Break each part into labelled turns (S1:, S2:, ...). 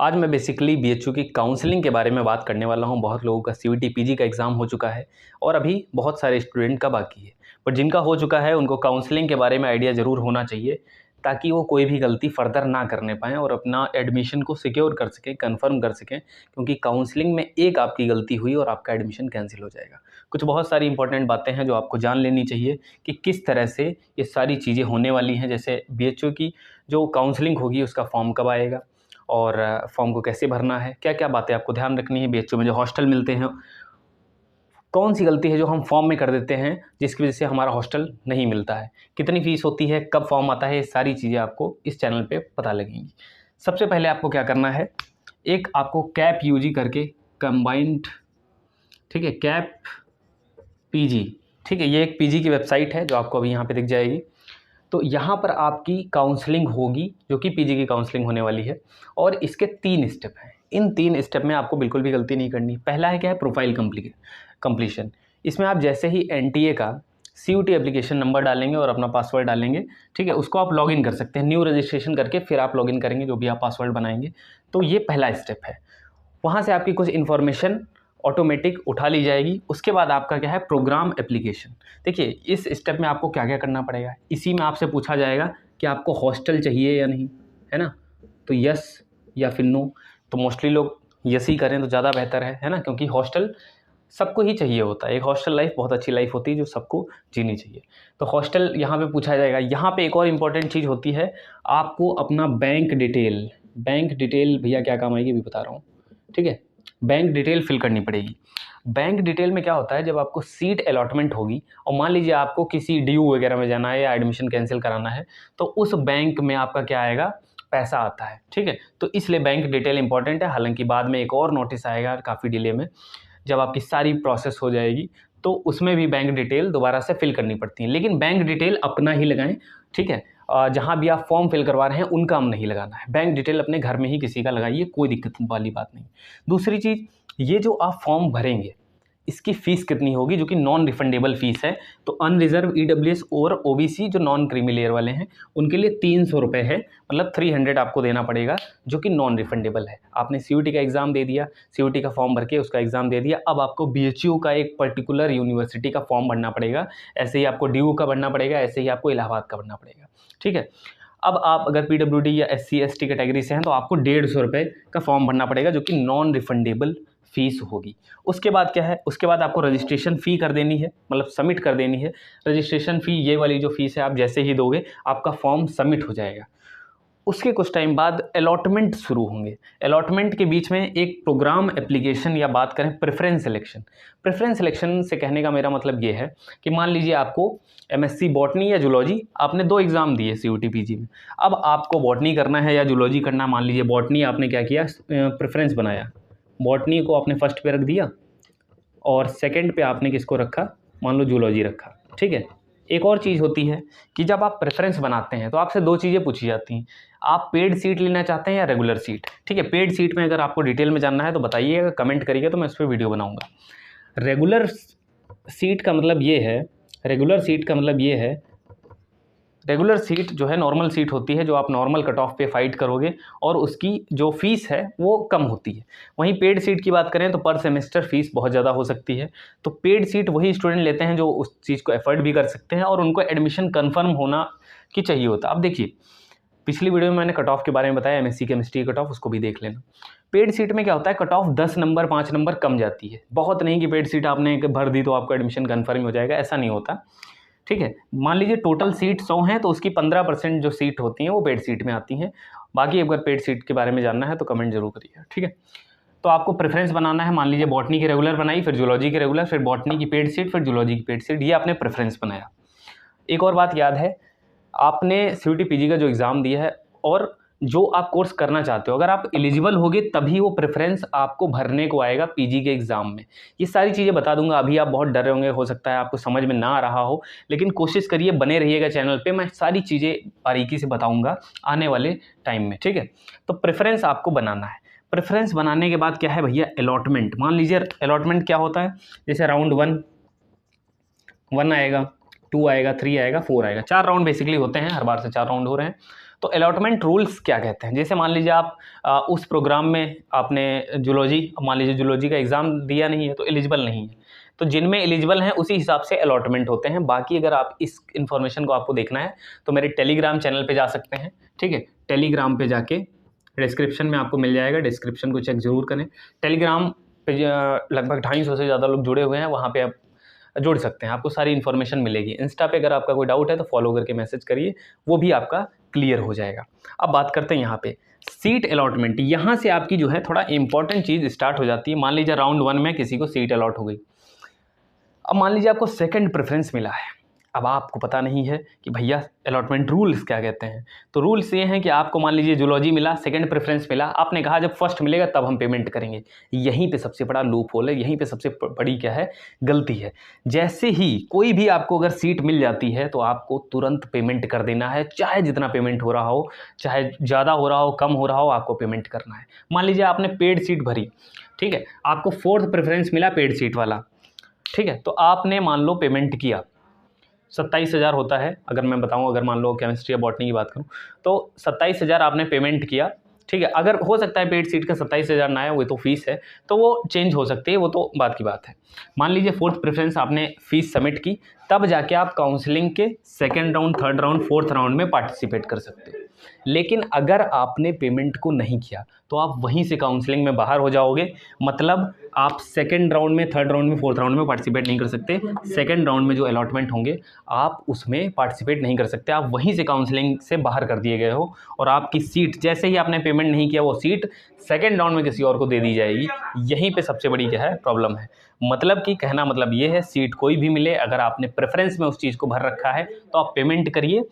S1: आज मैं basically BHU की काउंसलिंग के बारे में बात करने वाला हूं। बहुत लोगों का सीयूटी पीजी का एग्ज़ाम हो चुका है और अभी बहुत सारे स्टूडेंट का बाकी है, पर जिनका हो चुका है उनको काउंसलिंग के बारे में आइडिया ज़रूर होना चाहिए ताकि वो कोई भी गलती फर्दर ना करने पाएँ और अपना एडमिशन को सिक्योर कर सकें, कन्फर्म कर सकें। क्योंकि काउंसलिंग में एक आपकी गलती हुई और आपका एडमिशन कैंसिल हो जाएगा। कुछ बहुत सारी इंपॉर्टेंट बातें हैं जो आपको जान लेनी चाहिए कि किस तरह से ये सारी चीज़ें होने वाली हैं। जैसे बीएचयू की जो काउंसलिंग होगी उसका फॉर्म कब आएगा और फॉर्म को कैसे भरना है, क्या-क्या बातें आपको ध्यान रखनी है। बीएचयू में जो हॉस्टल मिलते हैं, कौन सी गलती है जो हम फॉर्म में कर देते हैं जिसकी वजह से हमारा हॉस्टल नहीं मिलता है, कितनी फ़ीस होती है, कब फॉर्म आता है, ये सारी चीज़ें आपको इस चैनल पे पता लगेंगी। सबसे पहले आपको क्या करना है, एक आपको कैप यूजी करके कंबाइंड, ठीक है, कैप पीजी, ठीक है, ये एक पीजी की वेबसाइट है जो आपको अभी यहाँ पे दिख जाएगी। तो यहाँ पर आपकी काउंसलिंग होगी जो कि पीजी की काउंसलिंग होने वाली है और इसके 3 स्टेप हैं। इन 3 स्टेप में आपको बिल्कुल भी गलती नहीं करनी। पहला है क्या है, प्रोफाइल कंप्लीशन। इसमें आप जैसे ही एनटीए का सीयूटी एप्लीकेशन नंबर डालेंगे और अपना पासवर्ड डालेंगे, ठीक है, उसको आप लॉगिन कर सकते हैं। न्यू रजिस्ट्रेशन करके फिर आप लॉगिन करेंगे जो भी आप पासवर्ड बनाएंगे। तो ये पहला स्टेप है। वहाँ से आपकी कुछ इन्फॉर्मेशन ऑटोमेटिक उठा ली जाएगी। उसके बाद आपका क्या है, प्रोग्राम एप्लीकेशन। देखिए इस स्टेप में आपको क्या क्या करना पड़ेगा। इसी में आपसे पूछा जाएगा कि आपको हॉस्टल चाहिए या नहीं, है ना, तो यस या फिर नो। तो मोस्टली लोग यस ही करें तो ज़्यादा बेहतर है ना, क्योंकि हॉस्टल सबको ही चाहिए होता है। एक हॉस्टल लाइफ बहुत अच्छी लाइफ होती है जो सबको जीनी चाहिए। तो हॉस्टल यहाँ पे पूछा जाएगा। यहाँ पे एक और इम्पॉर्टेंट चीज़ होती है, आपको अपना बैंक डिटेल भैया क्या काम आएगी अभी बता रहा हूँ, ठीक है। बैंक डिटेल फिल करनी पड़ेगी। बैंक डिटेल में क्या होता है, जब आपको सीट अलॉटमेंट होगी और मान लीजिए आपको किसी ड्यू वगैरह में जाना है या एडमिशन कैंसिल कराना है, तो उस बैंक में आपका क्या आएगा, पैसा आता है, ठीक है। तो इसलिए बैंक डिटेल इंपॉर्टेंट है। हालांकि बाद में एक और नोटिस आएगा काफ़ी डिले में, जब आपकी सारी प्रोसेस हो जाएगी तो उसमें भी बैंक डिटेल दोबारा से फिल करनी पड़ती है। लेकिन बैंक डिटेल अपना ही लगाएं, ठीक है। जहाँ भी आप फॉर्म फिल करवा रहे हैं उनका हम नहीं लगाना है। बैंक डिटेल अपने घर में ही किसी का लगाइए, कोई दिक्कत वाली बात नहीं। दूसरी चीज़, ये जो आप फॉर्म भरेंगे इसकी फ़ीस कितनी होगी, जो कि नॉन रिफंडेबल फ़ीस है। तो अनरिजर्व ईडब्ल्यूएस और ओबीसी जो नॉन क्रीमी लेयर वाले हैं उनके लिए 300 रुपये है, मतलब 300 आपको देना पड़ेगा, जो कि नॉन रिफंडेबल है। आपने सीयूटी का एग्ज़ाम दे दिया, सीयूटी का फॉर्म भर के उसका एग्ज़ाम दे दिया, अब आपको बीएचयू का एक पर्टिकुलर यूनिवर्सिटी का फॉर्म भरना पड़ेगा। ऐसे ही आपको ड्यू का भरना पड़ेगा, ऐसे ही आपको इलाहाबाद का भरना पड़ेगा, ठीक है। अब आप अगर पीडब्ल्यूडी या एससी एसटी कैटेगरी से हैं तो आपको 150 रुपये का फॉर्म भरना पड़ेगा, जो कि नॉन रिफंडेबल फ़ीस होगी। उसके बाद क्या है, उसके बाद आपको रजिस्ट्रेशन फ़ी कर देनी है, मतलब सबमिट कर देनी है। रजिस्ट्रेशन फ़ी ये वाली जो फ़ीस है, आप जैसे ही दोगे आपका फॉर्म सबमिट हो जाएगा। उसके कुछ टाइम बाद अलॉटमेंट शुरू होंगे। अलॉटमेंट के बीच में एक प्रोग्राम एप्लीकेशन, या बात करें प्रेफरेंस सिलेक्शन। प्रेफरेंस सिलेक्शन से कहने का मेरा मतलब ये है कि मान लीजिए आपको एमएससी बॉटनी या जूलॉजी, आपने 2 एग्ज़ाम दिए सीयूटी पीजी में। अब आपको बॉटनी करना है या जूलॉजी करना। मान लीजिए बॉटनी आपने क्या किया, प्रेफरेंस बनाया, बॉटनी को आपने फर्स्ट पे रख दिया और सेकंड पे आपने किसको रखा, मान लो जूलॉजी रखा, ठीक है। एक और चीज़ होती है कि जब आप प्रेफरेंस बनाते हैं तो आपसे 2 चीज़ें पूछी जाती हैं, आप पेड सीट लेना चाहते हैं या रेगुलर सीट, ठीक है। पेड सीट में अगर आपको डिटेल में जानना है तो बताइएगा, कमेंट करिएगा तो मैं उस पर वीडियो बनाऊंगा। रेगुलर सीट का मतलब ये है, रेगुलर सीट जो है नॉर्मल सीट होती है, जो आप नॉर्मल कट ऑफ पे फाइट करोगे और उसकी जो फीस है वो कम होती है। वहीं पेड सीट की बात करें तो पर सेमेस्टर फीस बहुत ज़्यादा हो सकती है। तो पेड सीट वही स्टूडेंट लेते हैं जो उस चीज़ को एफर्ट भी कर सकते हैं और उनको एडमिशन कन्फर्म होना की चाहिए होता है। अब देखिए, पिछली वीडियो में मैंने कट ऑफ के बारे में बताया, एमएससी केमिस्ट्री कट ऑफ, उसको भी देख लेना। पेड सीट में क्या होता है, कट ऑफ 10 नंबर 5 नंबर कम जाती है। बहुत नहीं कि पेड सीट आपने भर दी तो आपको एडमिशन कन्फर्म हो जाएगा, ऐसा नहीं होता, ठीक है। मान लीजिए टोटल सीट 100 हैं तो उसकी 15% जो सीट होती हैं वो पेड सीट में आती हैं। बाकी अगर पेड सीट के बारे में जानना है तो कमेंट जरूर करिए, ठीक है। तो आपको प्रेफरेंस बनाना है। मान लीजिए बॉटनी की रेगुलर बनाई, फिर जूलॉजी की रेगुलर, फिर बॉटनी की पेड सीट, फिर जूलॉजी की पेड सीट, ये आपने प्रेफरेंस बनाया। एक और बात याद है, आपने सीयूटी पीजी का जो एग्ज़ाम दिया है और जो आप कोर्स करना चाहते हो, अगर आप एलिजिबल होगे तभी वो प्रेफरेंस आपको भरने को आएगा पीजी के एग्ज़ाम में। ये सारी चीज़ें बता दूंगा। अभी आप बहुत डरे होंगे, हो सकता है आपको समझ में ना आ रहा हो, लेकिन कोशिश करिए, बने रहिएगा चैनल पे, मैं सारी चीज़ें बारीकी से बताऊंगा आने वाले टाइम में, ठीक है। तो प्रेफरेंस आपको बनाना है। प्रेफरेंस बनाने के बाद क्या है भैया, अलॉटमेंट। मान लीजिए अलॉटमेंट क्या होता है, जैसे राउंड 1 आएगा, 2 आएगा, 3 आएगा, 4 आएगा। 4 राउंड बेसिकली होते हैं, हर बार से 4 राउंड हो रहे हैं। तो अलॉटमेंट रूल्स क्या कहते हैं, जैसे मान लीजिए आप उस प्रोग्राम में आपने जूलॉजी, मान लीजिए जूलॉजी का एग्ज़ाम दिया नहीं है तो एलिजिबल नहीं है, तो जिनमें एलिजिबल हैं उसी हिसाब से अलॉटमेंट होते हैं। बाकी अगर आप इस इन्फॉर्मेशन को आपको देखना है तो मेरे टेलीग्राम चैनल पे जा सकते हैं, ठीक है। टेलीग्राम पे जाके डिस्क्रिप्शन में आपको मिल जाएगा, डिस्क्रिप्शन को चेक जरूर करें। टेलीग्राम पे लगभग 250 से ज़्यादा लोग जुड़े हुए हैं, वहाँ पे आप जुड़ सकते हैं, आपको सारी इन्फॉर्मेशन मिलेगी। इंस्टा पे अगर आपका कोई डाउट है तो फॉलो करके मैसेज करिए, वो भी आपका क्लियर हो जाएगा। अब बात करते हैं यहाँ पे सीट अलॉटमेंट। यहाँ से आपकी जो है थोड़ा इंपॉर्टेंट चीज़ स्टार्ट हो जाती है। मान लीजिए राउंड 1 में किसी को सीट अलॉट हो गई, अब मान लीजिए आपको सेकंड प्रेफरेंस मिला है। अब आपको पता नहीं है कि भैया अलॉटमेंट रूल्स क्या कहते हैं। तो रूल्स ये हैं कि आपको मान लीजिए जूलॉजी मिला, सेकंड प्रेफरेंस मिला, आपने कहा जब फर्स्ट मिलेगा तब हम पेमेंट करेंगे। यहीं पे सबसे बड़ा लूप होल है, यहीं पे सबसे बड़ी क्या है, गलती है। जैसे ही कोई भी आपको अगर सीट मिल जाती है तो आपको तुरंत पेमेंट कर देना है, चाहे जितना पेमेंट हो रहा हो, चाहे ज़्यादा हो रहा हो, कम हो रहा हो, आपको पेमेंट करना है। मान लीजिए आपने पेड सीट भरी, ठीक है, आपको फोर्थ प्रेफरेंस मिला पेड सीट वाला, ठीक है, तो आपने मान लो पेमेंट किया, 27,000 होता है अगर मैं बताऊं, अगर मान लो केमिस्ट्री या बॉटनी की बात करूं तो 27,000 आपने पेमेंट किया, ठीक है। अगर हो सकता है पेड सीट का 27,000 ना आए, वो तो फीस है, तो वो चेंज हो सकती है, वो तो बात की बात है। मान लीजिए फोर्थ प्रेफरेंस आपने फीस सबमिट की, तब जाके आप काउंसलिंग के second round, third round, fourth round में पार्टिसिपेट कर सकते हो। लेकिन अगर आपने पेमेंट को नहीं किया तो आप वहीं से काउंसलिंग में बाहर हो जाओगे। मतलब आप सेकेंड राउंड में, थर्ड राउंड में, फोर्थ राउंड में पार्टिसिपेट नहीं कर सकते। सेकेंड राउंड में जो अलॉटमेंट होंगे आप उसमें पार्टिसिपेट नहीं कर सकते, आप वहीं से काउंसलिंग से बाहर कर दिए गए हो और आपकी सीट, जैसे ही आपने पेमेंट नहीं किया, वो सीट सेकेंड राउंड में किसी और को दे दी जाएगी। यहीं पे सबसे बड़ी क्या है, प्रॉब्लम है। मतलब कि कहना मतलब ये है, सीट कोई भी मिले, अगर आपने प्रेफरेंस में उस चीज़ को भर रखा है तो आप पेमेंट करिए।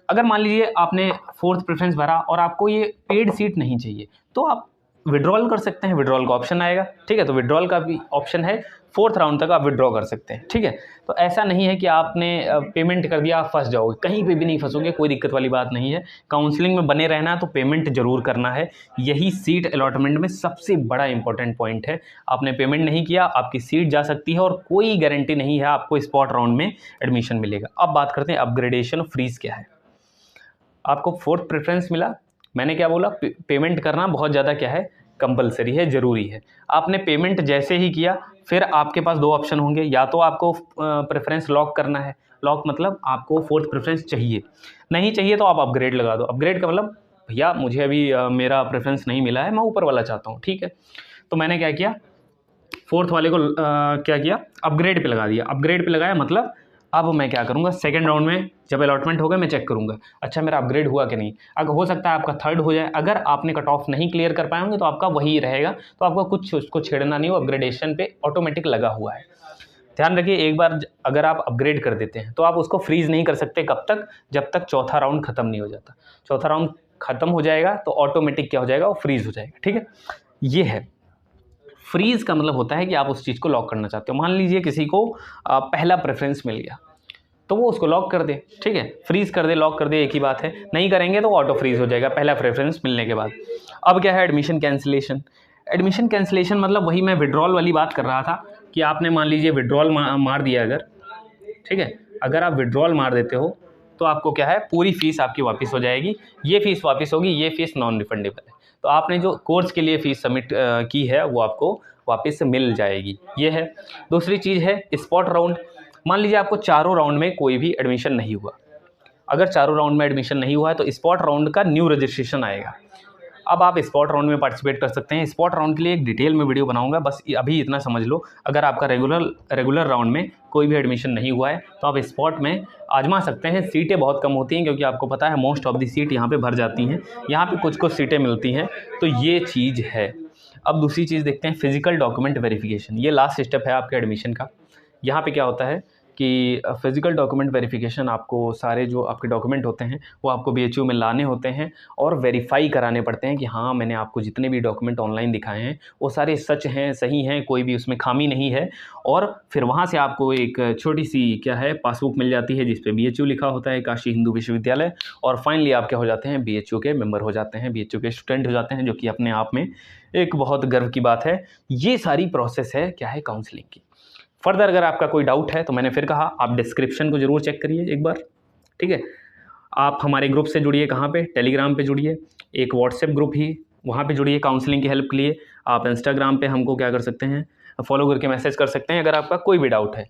S1: अगर मान लीजिए आपने फोर्थ प्रेफरेंस भरा और आपको ये पेड सीट नहीं चाहिए तो आप विड्रॉल कर सकते हैं, विड्रॉल का ऑप्शन आएगा, ठीक है। तो विड्रॉल का भी ऑप्शन है, फोर्थ राउंड तक आप विड्रॉ कर सकते हैं, ठीक है। तो ऐसा नहीं है कि आपने पेमेंट कर दिया आप फंस जाओगे, कहीं पे भी नहीं फंसोगे, कोई दिक्कत वाली बात नहीं है। काउंसलिंग में बने रहना है तो पेमेंट जरूर करना है, यही सीट अलॉटमेंट में सबसे बड़ा इंपॉर्टेंट पॉइंट है। आपने पेमेंट नहीं किया, आपकी सीट जा सकती है और कोई गारंटी नहीं है आपको स्पॉट राउंड में एडमिशन मिलेगा। अब बात करते हैं अपग्रेडेशन फ्रीज क्या है। आपको फोर्थ प्रेफरेंस मिला, मैंने क्या बोला, पेमेंट करना बहुत ज़्यादा क्या है, कंपलसरी है, ज़रूरी है। आपने पेमेंट जैसे ही किया, फिर आपके पास दो ऑप्शन होंगे, या तो आपको प्रेफरेंस लॉक करना है, लॉक मतलब आपको फोर्थ प्रेफरेंस चाहिए, नहीं चाहिए तो आप अपग्रेड लगा दो। अपग्रेड का मतलब भैया मुझे अभी मेरा प्रेफरेंस नहीं मिला है, मैं ऊपर वाला चाहता हूँ, ठीक है। तो मैंने क्या किया, फोर्थ वाले को क्या किया, अपग्रेड पे लगा दिया। अपग्रेड पे लगाया मतलब अब मैं क्या करूंगा, सेकंड राउंड में जब अलॉटमेंट होगा मैं चेक करूंगा, अच्छा मेरा अपग्रेड हुआ कि नहीं। अगर हो सकता है आपका थर्ड हो जाए, अगर आपने कट ऑफ नहीं क्लियर कर पाएंगे तो आपका वही रहेगा, तो आपको कुछ उसको छेड़ना नहीं हो, अपग्रेडेशन पे ऑटोमेटिक लगा हुआ है। ध्यान रखिए, एक बार अगर आप अपग्रेड कर देते हैं तो आप उसको फ्रीज नहीं कर सकते, कब तक, जब तक चौथा राउंड खत्म नहीं हो जाता। चौथा राउंड खत्म हो जाएगा तो ऑटोमेटिक क्या हो जाएगा, वो फ्रीज हो जाएगा, ठीक है। ये है फ्रीज का मतलब होता है कि आप उस चीज़ को लॉक करना चाहते हो। मान लीजिए किसी को पहला प्रेफरेंस मिल गया तो वो उसको लॉक कर दे, ठीक है, फ्रीज कर दे, लॉक कर दे, एक ही बात है। नहीं करेंगे तो ऑटो फ्रीज हो जाएगा पहला प्रेफरेंस मिलने के बाद। अब क्या है, एडमिशन कैंसिलेशन। एडमिशन कैंसिलेशन मतलब वही मैं विड्रॉल वाली बात कर रहा था कि आपने मान लीजिए विड्रॉल मार दिया अगर, ठीक है, अगर आप विड्रॉल मार देते हो तो आपको क्या है, पूरी फीस आपकी वापस हो जाएगी। ये फीस वापस होगी, ये फीस नॉन रिफंडेबल है। तो आपने जो कोर्स के लिए फ़ीस सबमिट की है वो आपको वापस मिल जाएगी, ये है। दूसरी चीज़ है स्पॉट राउंड। मान लीजिए आपको चारों राउंड में कोई भी एडमिशन नहीं हुआ, अगर चारों राउंड में एडमिशन नहीं हुआ है तो स्पॉट राउंड का न्यू रजिस्ट्रेशन आएगा। अब आप स्पॉट राउंड में पार्टिसिपेट कर सकते हैं। स्पॉट राउंड के लिए एक डिटेल में वीडियो बनाऊंगा, बस अभी इतना समझ लो, अगर आपका रेगुलर राउंड में कोई भी एडमिशन नहीं हुआ है तो आप स्पॉट में आजमा सकते हैं। सीटें बहुत कम होती हैं क्योंकि आपको पता है मोस्ट ऑफ दी सीट यहाँ पे भर जाती हैं, यहाँ पे कुछ सीटें मिलती हैं, तो ये चीज़ है। अब दूसरी चीज़ देखते हैं, फिजिकल डॉक्यूमेंट वेरिफिकेशन। ये लास्ट स्टेप है आपके एडमिशन का। यहाँ पे क्या होता है कि फिज़िकल डॉक्यूमेंट वेरिफिकेशन, आपको सारे जो आपके डॉक्यूमेंट होते हैं वो आपको बीएचयू में लाने होते हैं और वेरीफाई कराने पड़ते हैं कि हाँ मैंने आपको जितने भी डॉक्यूमेंट ऑनलाइन दिखाए हैं वो सारे सच हैं, सही हैं, कोई भी उसमें खामी नहीं है। और फिर वहाँ से आपको एक छोटी सी क्या है पासबुक मिल जाती है जिस पे बीएचयू लिखा होता है, काशी हिंदू विश्वविद्यालय। और फाइनली आप क्या हो जाते हैं, बीएचयू के मेंबर हो जाते हैं, बीएचयू के स्टूडेंट हो जाते हैं, जो कि अपने आप में एक बहुत गर्व की बात है। ये सारी प्रोसेस है क्या है काउंसलिंग की। फर्दर अगर आपका कोई डाउट है तो मैंने फिर कहा आप डिस्क्रिप्शन को ज़रूर चेक करिए एक बार, ठीक है। आप हमारे ग्रुप से जुड़िए, कहाँ पे, टेलीग्राम पे जुड़िए, एक व्हाट्सएप ग्रुप ही वहाँ पे जुड़िए काउंसलिंग की हेल्प के लिए। आप इंस्टाग्राम पे हमको क्या कर सकते हैं, फॉलो करके मैसेज कर सकते हैं अगर आपका कोई भी डाउट है।